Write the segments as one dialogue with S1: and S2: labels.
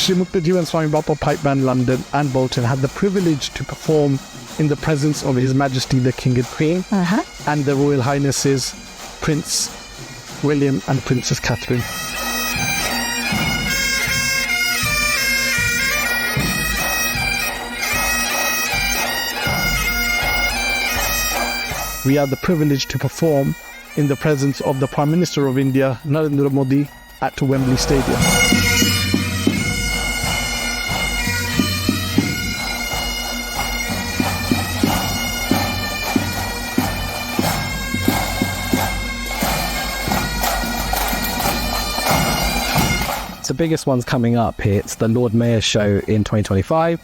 S1: Shree Muktajeevan Swamibapa Pipe Band London and Bolton had the privilege to perform in the presence of His Majesty the King and Queen and the Royal Highnesses Prince William and Princess Catherine. We had the privilege to perform in the presence of the Prime Minister of India, Narendra Modi, at Wembley Stadium.
S2: The biggest one's coming up. It's the Lord Mayor's show in 2025.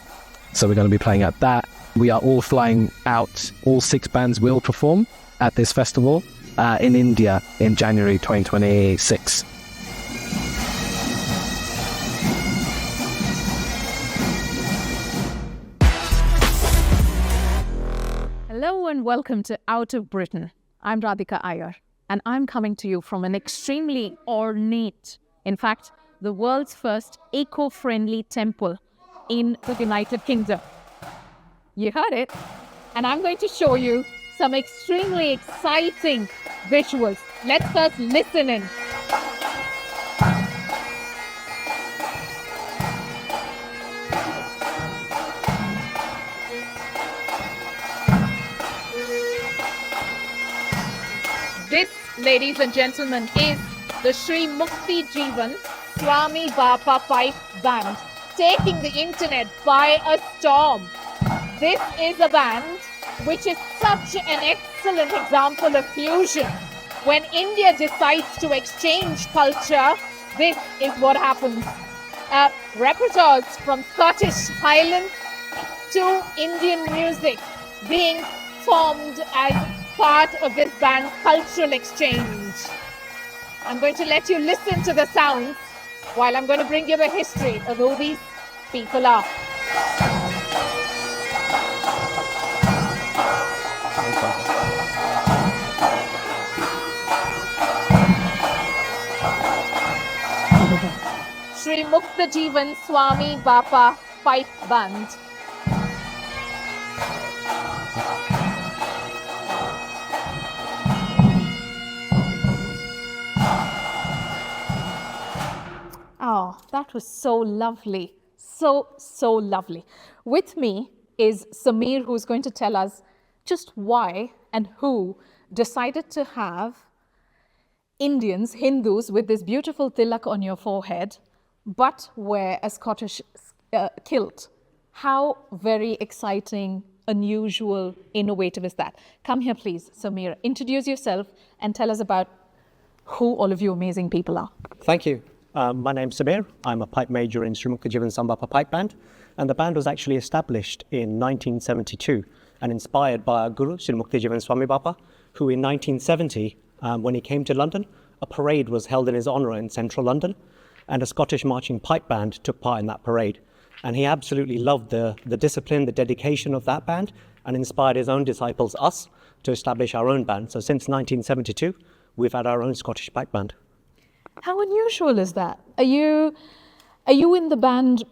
S2: So we're going to be playing at that. We are all flying out. All 6 bands will perform at this festival in India in January 2026.
S3: Hello and welcome to Out of Britain. I'm Radhika Iyer, and I'm coming to you from an extremely ornate, in fact, the world's first eco-friendly temple in the United Kingdom. You heard it. And I'm going to show you some extremely exciting visuals. Let's first listen in. This, ladies and gentlemen, is the Shree Muktajeevan Swamibapa Pipe Band, taking the internet by a storm. This is a band which is such an excellent example of fusion. When India decides to exchange culture, this is what happens. Repertoires from Scottish Highlands to Indian music being formed as part of this band's cultural exchange. I'm going to let you listen to the sounds while I'm going to bring you the history of who these people are. Shree Muktajeevan Swamibapa Pipe Band. Oh, that was so lovely. So lovely. With me is Samir, who's going to tell us just why and who decided to have Indians, Hindus, with this beautiful tilak on your forehead, but wear a Scottish kilt. How very exciting, unusual, innovative is that? Come here, please, Samir. Introduce yourself and tell us about who all of you amazing people are.
S4: Thank you. My name's Samir. I'm a pipe major in Shree Muktajeevan Swamibapa Pipe Band, and the band was actually established in 1972 and inspired by our guru, Shree Muktajeevan Swamibapa, who in 1970, when he came to London, a parade was held in his honour in central London, and a Scottish marching pipe band took part in that parade. And he absolutely loved the discipline, the dedication of that band, and inspired his own disciples, us, to establish our own band. So since 1972, we've had our own Scottish pipe band.
S3: How unusual is that? Are you in the band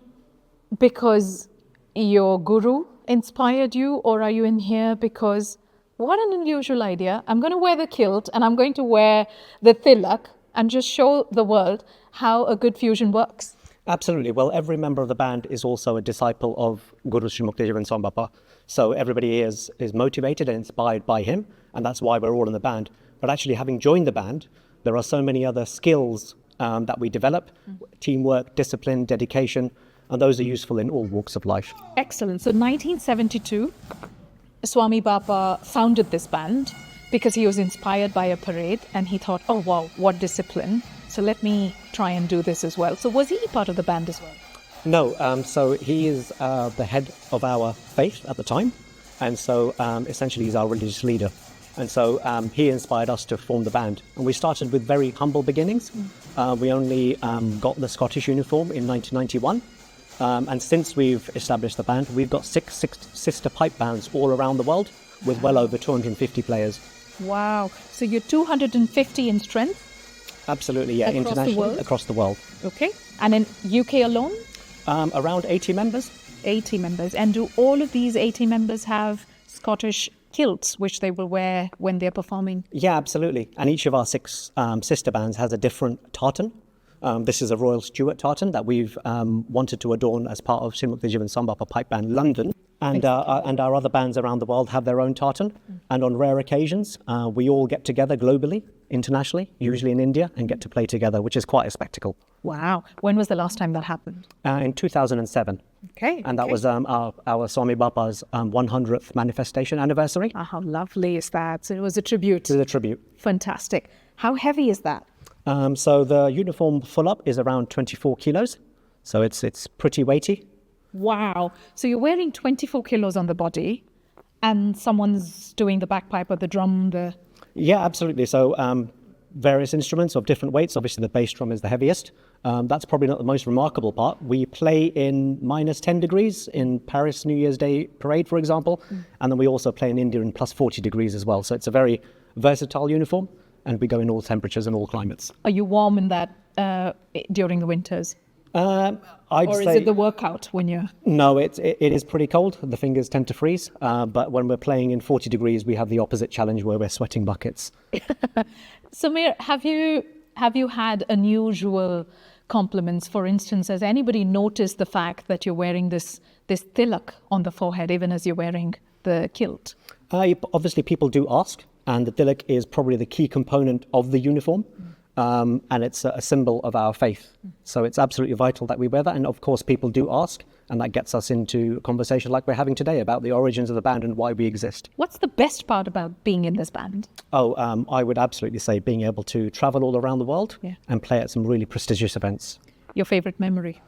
S3: because your guru inspired you, or are you in here because, what an unusual idea, I'm going to wear the kilt and I'm going to wear the tilak and just show the world how a good fusion works?
S4: Absolutely. Well, every member of the band is also a disciple of Guru Shree Muktajeevan Swamibapa. So everybody is motivated and inspired by him, and that's why we're all in the band. But actually, having joined the band, there are so many other skills that we develop, teamwork, discipline, dedication, and those are useful in all walks of life.
S3: Excellent. So 1972, Swamibapa founded this band because he was inspired by a parade and he thought, oh wow, what discipline. So let me try and do this as well. So was he part of the band as well?
S4: No, so he is the head of our faith at the time, and so essentially he's our religious leader. And so he inspired us to form the band. And we started with very humble beginnings. We only got the Scottish uniform in 1991. And since we've established the band, we've got six sister pipe bands all around the world with well over 250 players.
S3: Wow. So you're 250 in strength?
S4: Absolutely, yeah.
S3: Across
S4: internationally,
S3: the world?
S4: across the world.
S3: Okay. And in UK alone?
S4: Around 80 members.
S3: 80 members. And do all of these 80 members have Scottish kilts, which they will wear when they're performing?
S4: Yeah, absolutely. And each of our 6 sister bands has a different tartan. This is a Royal Stuart tartan that we've wanted to adorn as part of Shree Muktajeevan Swamibapa Pipe Band London. And our other bands around the world have their own tartan. And on rare occasions, we all get together globally, internationally, usually in India, and get to play together, which is quite a spectacle.
S3: Wow. When was the last time that happened?
S4: In 2007.
S3: Okay.
S4: And that was our Swamibapa's 100th manifestation anniversary.
S3: How lovely is that? So it was a tribute.
S4: To the tribute.
S3: Fantastic. How heavy is that?
S4: So the uniform full up is around 24 kilos. So it's pretty weighty.
S3: Wow. So you're wearing 24 kilos on the body and someone's doing the bagpipe or the drum,
S4: Yeah, absolutely. So various instruments of different weights. Obviously, the bass drum is the heaviest. That's probably not the most remarkable part. We play in minus 10 degrees in Paris New Year's Day parade, for example. And then we also play in India in plus 40 degrees as well. So it's a very versatile uniform. And we go in all temperatures and all climates.
S3: Are you warm in that during the winters? Or is it the workout when you're...
S4: No, it is pretty cold. The fingers tend to freeze. But when we're playing in 40 degrees, we have the opposite challenge where we're sweating buckets.
S3: Samir, have you had unusual compliments? For instance, has anybody noticed the fact that you're wearing this tilak on the forehead, even as you're wearing the kilt?
S4: Obviously, people do ask. And the tilak is probably the key component of the uniform. And it's a symbol of our faith. So it's absolutely vital that we wear that. And of course, people do ask. And that gets us into a conversation like we're having today about the origins of the band and why we exist.
S3: What's the best part about being in this band?
S4: I would absolutely say being able to travel all around the world and play at some really prestigious events.
S3: Your favorite memory?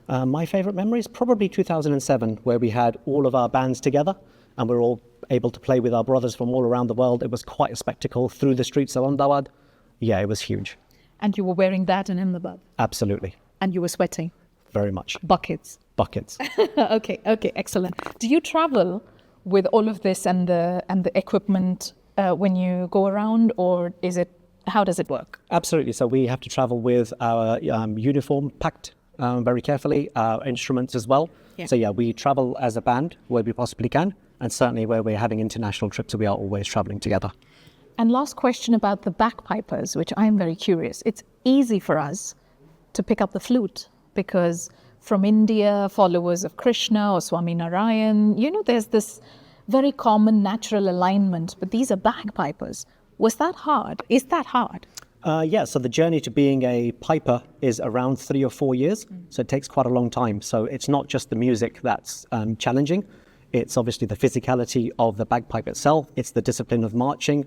S4: My favorite memory is probably 2007, where we had all of our bands together and we're all able to play with our brothers from all around the world. It was quite a spectacle through the streets of Ahmedabad. Yeah, it was huge.
S3: And you were wearing that in Ahmedabad?
S4: Absolutely.
S3: And you were sweating?
S4: Very much.
S3: Buckets?
S4: Buckets.
S3: Okay, excellent. Do you travel with all of this and the equipment when you go around, or how does it work?
S4: Absolutely. So we have to travel with our uniform packed very carefully, our instruments as well. Yeah. So yeah, we travel as a band where we possibly can, and certainly where we're having international trips, we are always traveling together.
S3: And last question about the bagpipers, which I'm very curious. It's easy for us to pick up the flute because from India, followers of Krishna or Swami Narayan, there's this very common natural alignment, but these are bagpipers. Was that hard? Is that hard?
S4: Yeah, so the journey to being a piper is around 3 or 4 years. So it takes quite a long time. So it's not just the music that's challenging. It's obviously the physicality of the bagpipe itself. It's the discipline of marching.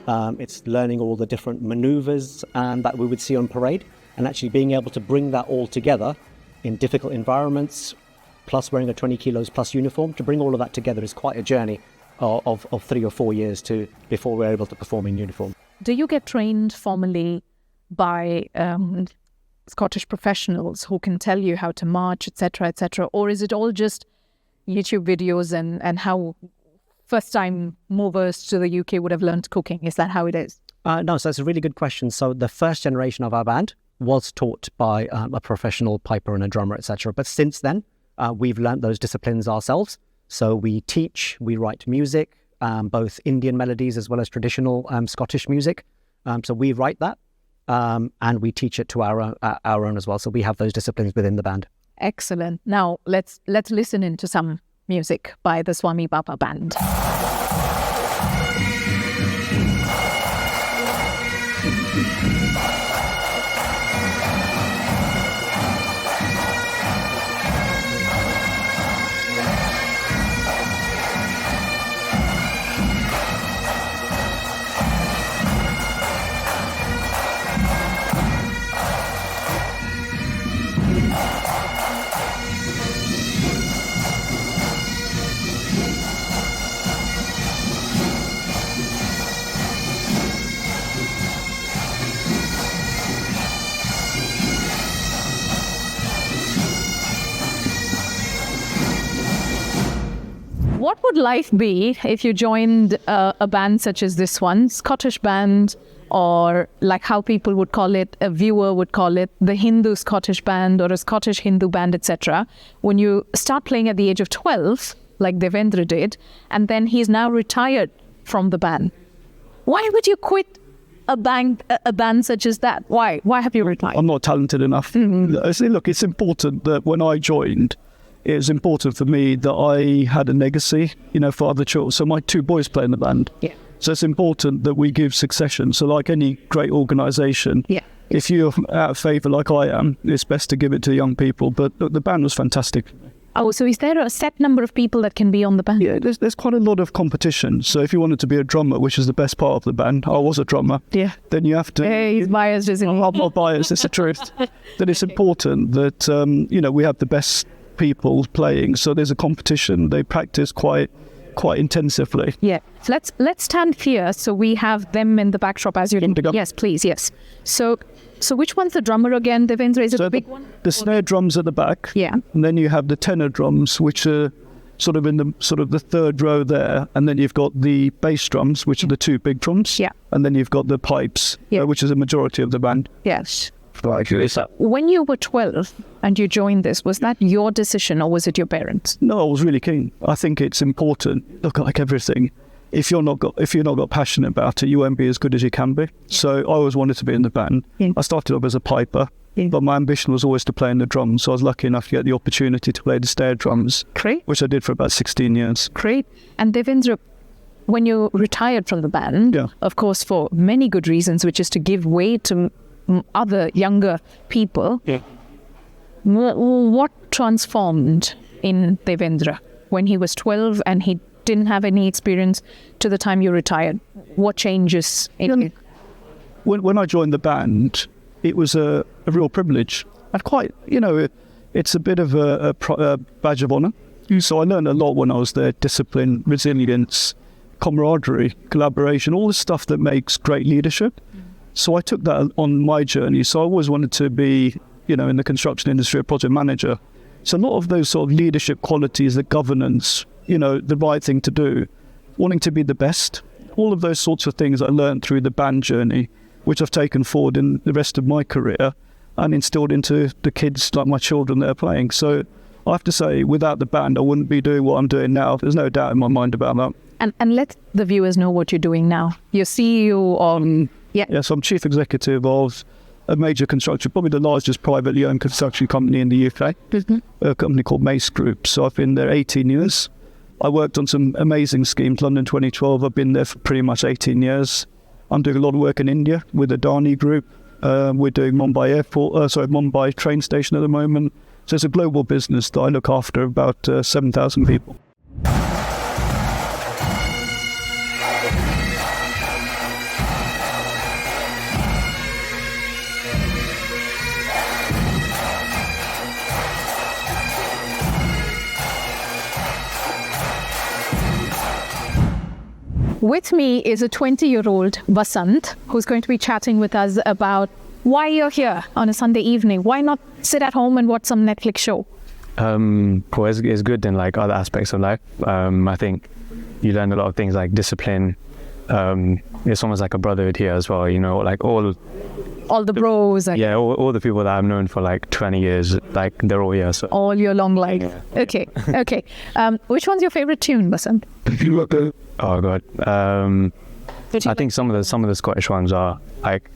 S4: It's learning all the different maneuvers that we would see on parade, and actually being able to bring that all together in difficult environments, plus wearing a 20 kilos plus uniform. To bring all of that together is quite a journey of 3 or 4 years before we're able to perform in uniform.
S3: Do you get trained formally by Scottish professionals who can tell you how to march, etc., or is it all just YouTube videos and how first-time movers to the UK would have learned cooking? Is that how it is?
S4: No, so that's a really good question. So the first generation of our band was taught by a professional piper and a drummer, etc. But since then, we've learnt those disciplines ourselves. So we teach, we write music, both Indian melodies as well as traditional Scottish music. So we write that and we teach it to our own as well. So we have those disciplines within the band.
S3: Excellent. Now let's listen into some music by the Swamibapa band. What would life be if you joined a band such as this one, Scottish band or like how people would call it, a viewer would call it, the Hindu Scottish band or a Scottish Hindu band, etc. When you start playing at the age of 12, like Devendra did, and then he's now retired from the band. Why would you quit a band such as that? Why have you retired?
S5: I'm not talented enough. I say, look, it's important that when I joined, it was important for me that I had a legacy, for other children. So my 2 boys play in the band.
S3: Yeah.
S5: So it's important that we give succession. So like any great organisation, if you're out of favour like I am, it's best to give it to young people. But look, the band was fantastic.
S3: Oh, so is there a set number of people that can be on the band?
S5: Yeah, there's quite a lot of competition. So if you wanted to be a drummer, which is the best part of the band, I was a drummer.
S3: Yeah.
S5: Then you have to.
S3: Hey, he's biased, isn't he?
S5: I'm not biased. It's the truth. Then it's important that we have the best people playing. So there's a competition. They practice quite intensively.
S3: Yeah. So let's stand here. So we have them in the backdrop as you. Yes, please. Yes. So which one's the drummer again, Devendra? Is it the big one?
S5: The snare drums at the back.
S3: Yeah.
S5: And then you have the tenor drums, which are sort of in the the third row there. And then you've got the bass drums, which are the 2 big drums.
S3: Yeah.
S5: And then you've got the pipes, which is a majority of the band.
S3: Yes. When you were 12 and you joined this, was that your decision or was it your parents?
S5: No, I was really keen. I think it's important. Look, like everything, if you're not got passionate about it, you won't be as good as you can be. Yeah. So I always wanted to be in the band. Yeah. I started off as a piper, but my ambition was always to play in the drums. So I was lucky enough to get the opportunity to play the snare drums, which I did for about 16 years.
S3: Great. And Devendra, when you retired from the band, of course, for many good reasons, which is to give way to other younger people, what transformed in Devendra when he was 12 and he didn't have any experience to the time you retired? What changes in you?
S5: When I joined the band, it was a real privilege. And quite, it's a bit of a badge of honour. So I learned a lot when I was there: discipline, resilience, camaraderie, collaboration, all the stuff that makes great leadership. So I took that on my journey. So I always wanted to be, in the construction industry, a project manager. So a lot of those sort of leadership qualities, the governance, the right thing to do, wanting to be the best, all of those sorts of things I learned through the band journey, which I've taken forward in the rest of my career and instilled into the kids, like my children that are playing. So I have to say, without the band, I wouldn't be doing what I'm doing now. There's no doubt in my mind about that.
S3: And let the viewers know what you're doing now. You're CEO on...
S5: Yes, I'm chief executive of a major construction, probably the largest privately owned construction company in the UK, a company called Mace Group. So I've been there 18 years. I worked on some amazing schemes. London 2012, I've been there for pretty much 18 years. I'm doing a lot of work in India with the Adani Group. We're doing Mumbai train station at the moment. So it's a global business that I look after, about 7,000 people.
S3: With me is a 20-year-old Vasant, who's going to be chatting with us about why you're here on a Sunday evening. Why not sit at home and watch some Netflix show?
S6: Well, it's good in like other aspects of life. I think you learn a lot of things like discipline. It's almost like a brotherhood here as well, like all
S3: the bros.
S6: All the people that I've known for like 20 years, like they're all here. So.
S3: All your long life. Yeah. Okay. Which one's your favorite tune, Vasant?
S6: Oh God. I think some of the Scottish ones are like,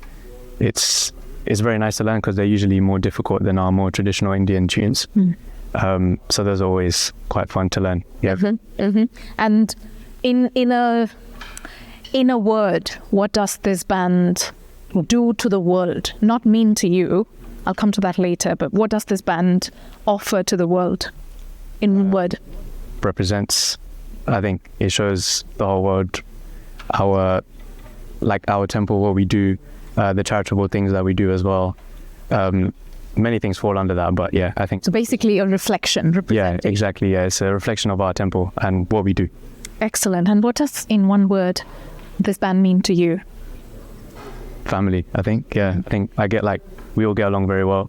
S6: it's very nice to learn because they're usually more difficult than our more traditional Indian tunes. So those are always quite fun to learn. Yeah.
S3: And in a word, what does this band do to the world? Not mean to you. I'll come to that later. But what does this band offer to the world? In word.
S6: Represents. I think it shows the whole world our temple, what we do, the charitable things that we do as well. Many things fall under that, but yeah, I think...
S3: So basically a reflection.
S6: Yeah, exactly. Yeah, it's a reflection of our temple and what we do.
S3: Excellent. And what does, in one word, this band mean to you?
S6: Family, I think. Yeah, I think we all get along very well.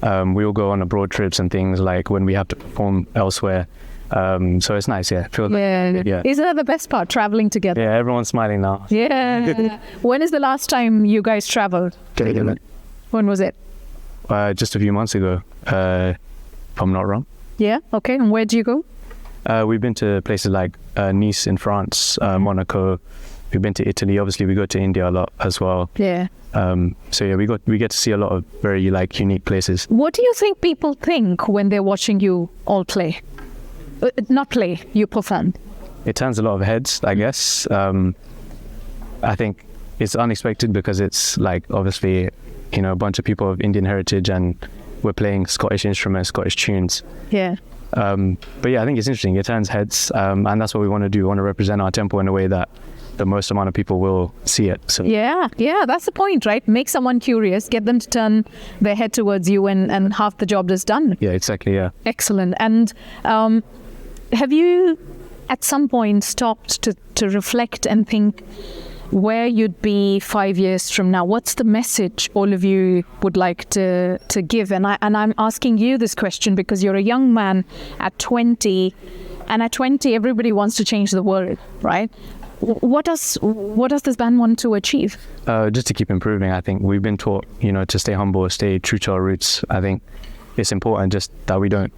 S6: We all go on abroad trips and things, like when we have to perform elsewhere. So it's nice, yeah.
S3: Yeah. Isn't that the best part, traveling together?
S6: Yeah, everyone's smiling now.
S3: Yeah. When is the last time you guys traveled? When was it?
S6: Just a few months ago, if I'm not wrong.
S3: Yeah, okay. And where do you go?
S6: We've been to places like Nice in France, Monaco. We've been to Italy. Obviously, we go to India a lot as well.
S3: Yeah.
S6: So yeah, we get to see a lot of very like unique places.
S3: What do you think people think when they're watching you all play? Not play, you perform.
S6: It turns a lot of heads, I guess. I think it's unexpected because it's like obviously, a bunch of people of Indian heritage and we're playing Scottish instruments, Scottish tunes.
S3: Yeah.
S6: But yeah, I think it's interesting. It turns heads, and that's what we want to do. We want to represent our temple in a way that the most amount of people will see it. So
S3: yeah, that's the point, right? Make someone curious, get them to turn their head towards you, and half the job is done.
S6: Yeah, exactly. Yeah.
S3: Excellent. And have you, at some point, stopped to reflect and think where you'd be 5 years from now? What's the message all of you would like to give? And I'm asking you this question because you're a young man at 20, and at 20, everybody wants to change the world, right? What does this band want to achieve?
S6: Just to keep improving. I think we've been taught, to stay humble, stay true to our roots. I think it's important just that we don't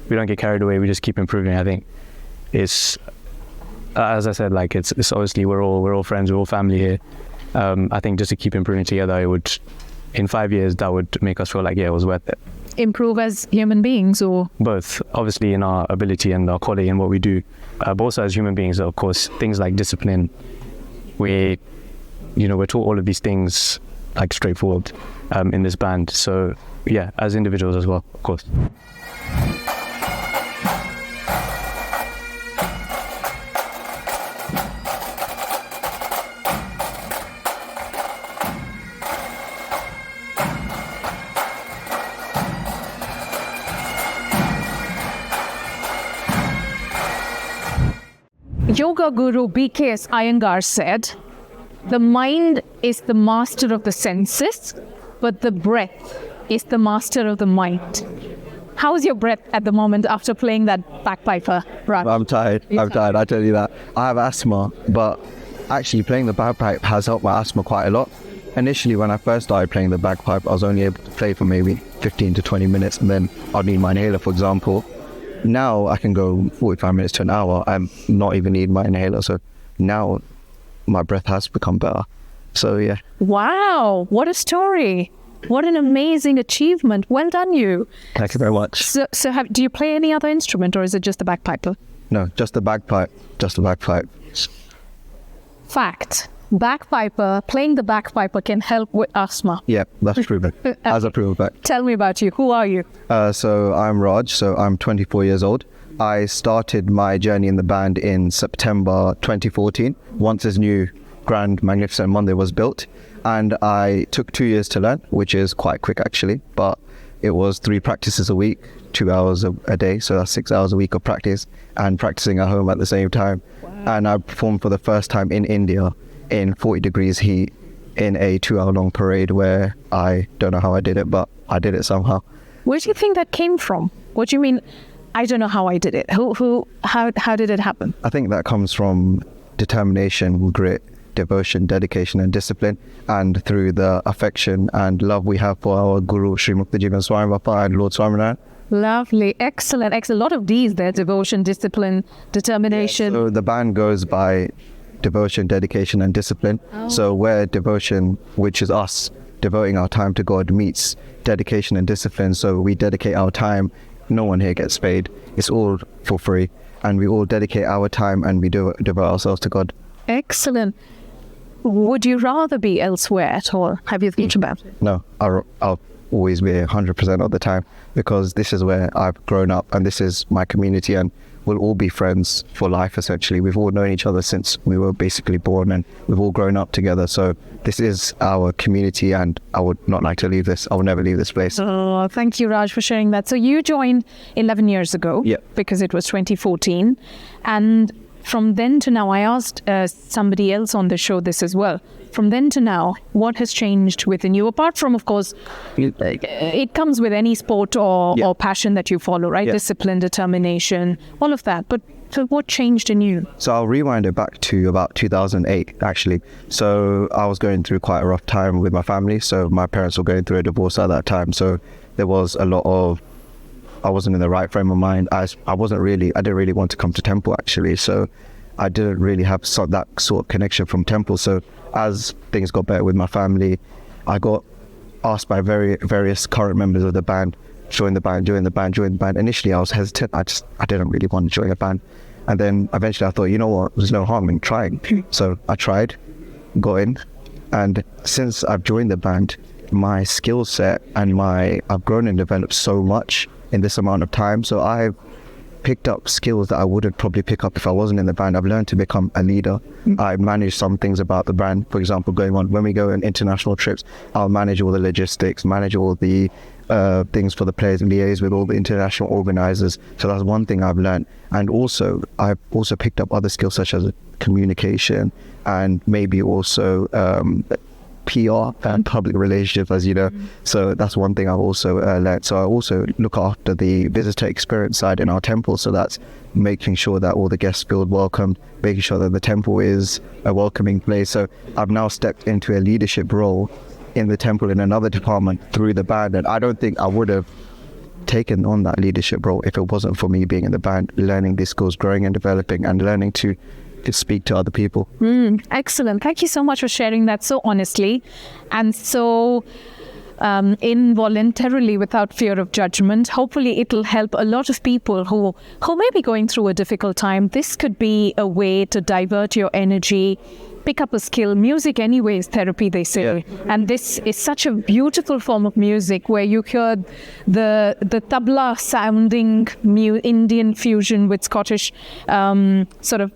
S6: get carried away. We just keep improving. I think it's, as I said, like it's obviously we're all friends, we're all family here. I think just to keep improving together, it would, in 5 years, that would make us feel like it was worth it.
S3: Improve as human beings, or
S6: both? Obviously, in our ability and our quality and what we do, but also as human beings. Of course, things like discipline. We're taught all of these things like straightforward in this band. So yeah, as individuals as well, of course.
S3: Yoga guru B.K.S. Iyengar said, "The mind is the master of the senses, but the breath is the master of the mind." How's your breath at the moment after playing that bagpiper, Raj?
S7: I'm tired. I tell you that. I have asthma, but actually playing the bagpipe has helped my asthma quite a lot. Initially, when I first started playing the bagpipe, I was only able to play for maybe 15 to 20 minutes, and then I'd need my inhaler, for example. Now I can go 45 minutes to an hour and not even need my inhaler. So now my breath has become better. So yeah.
S3: Wow, what a story. What an amazing achievement. Well done, you.
S7: Thank you very much.
S3: So do you play any other instrument, or is it just the bagpipe?
S7: No, just the bagpipe.
S3: Fact. Bagpiper, playing the bagpiper can help with asthma.
S7: Yeah, that's proven. As a proven fact.
S3: Tell me about you. Who are you?
S7: So I'm Raj, so I'm 24 years old. I started my journey in the band in September 2014, once this new Grand Magnificent Monday was built. And I took 2 years to learn, which is quite quick actually, but it was 3 practices a week, 2 hours a day, so that's 6 hours a week of practice, and practicing at home at the same time. Wow. And I performed for the first time in India in 40 degrees heat in a 2-hour-long parade where I don't know how I did it, but I did it somehow.
S3: Where do you think that came from? What do you mean, I don't know how I did it? How did it happen?
S7: I think that comes from determination, grit, devotion, dedication and discipline, and through the affection and love we have for our Guru, Shree Muktajeevan Swamibapa and Lord Swaminarayan.
S3: Lovely, excellent. A lot of these there, devotion, discipline, determination.
S7: Yeah, so the band goes by devotion, dedication and discipline. So where devotion, which is us devoting our time to God, meets dedication and discipline, so we dedicate our time. No one here gets paid. It's all for free, and we all dedicate our time and we devote ourselves to God.
S3: Excellent. Would you rather be elsewhere at all? Have you thought about it?
S7: No, I'll always be 100% of the time, because this is where I've grown up and this is my community, and we'll all be friends for life essentially. We've all known each other since we were basically born, and we've all grown up together. So this is our community, and I would not like to leave this. I will never leave this place.
S3: Oh, thank you, Raj, for sharing that. So you joined 11 years ago,
S7: Yep.
S3: because it was 2014, and
S8: from then to now, I asked somebody else on the show this as well. From then to now, what has changed within you? Apart from, of course, it comes with any sport or passion that you follow, right?
S7: Yeah.
S8: Discipline, determination, all of that. But so what changed in you?
S7: So I'll rewind it back to about 2008, actually. So I was going through quite a rough time with my family. So my parents were going through a divorce at that time. So there was a lot of, I wasn't in the right frame of mind. I didn't really want to come to Temple, actually. So I didn't really have that sort of connection from Temple. So as things got better with my family, I got asked by various current members of the band, join the band. Initially, I was hesitant. I didn't really want to join a band. And then eventually I thought, you know what, there's no harm in trying. So I tried, got in. And since I've joined the band, my skill set and I've grown and developed so much in this amount of time. So I've picked up skills that I wouldn't probably pick up if I wasn't in the band. I've learned to become a leader. I manage some things about the band. For example, when we go on international trips, I'll manage all the logistics, manage all the things for the players, and liaise with all the international organizers. So that's one thing I've learned. And also, I've also picked up other skills such as communication and maybe also PR and public relationships, as you know. So that's one thing I've also learned. So I also look after the visitor experience side in our temple. So that's making sure that all the guests feel welcomed, making sure that the temple is a welcoming place. So I've now stepped into a leadership role in the temple in another department through the band. And I don't think I would have taken on that leadership role if it wasn't for me being in the band, learning these skills, growing and developing, and learning to speak to other people.
S8: Excellent. Thank you so much for sharing that so honestly and so involuntarily, without fear of judgment. Hopefully it'll help a lot of people who may be going through a difficult time. This could be a way to divert your energy, pick up a skill. Music anyway is therapy, they say. And this is such a beautiful form of music where you hear the tabla sounding Indian fusion with Scottish sort of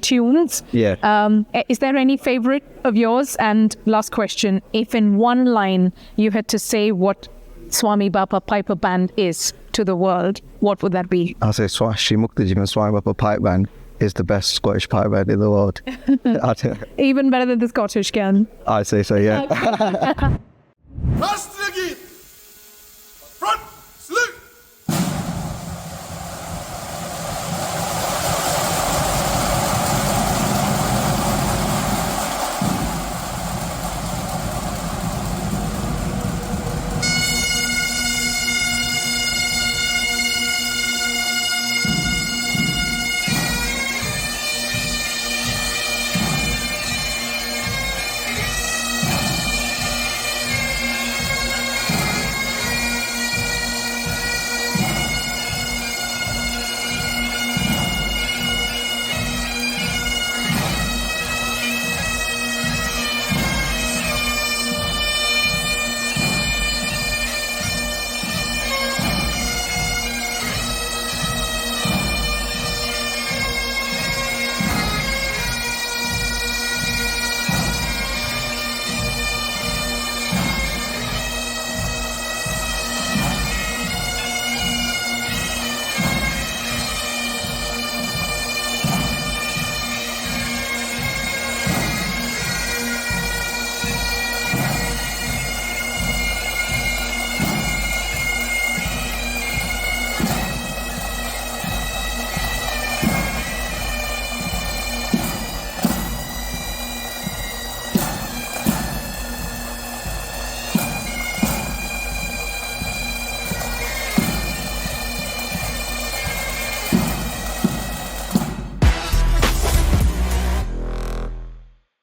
S8: tunes. Is there any favorite of yours? And last question, if in one line you had to say what Swamibapa Piper Band is to the world, what would that be?
S7: I'll say Shree Muktajeevan Swamibapa Pipe Band is the best Scottish pipe band in the world.
S8: Even better than the Scottish can.
S7: I'd say so, yeah.
S9: Rastragit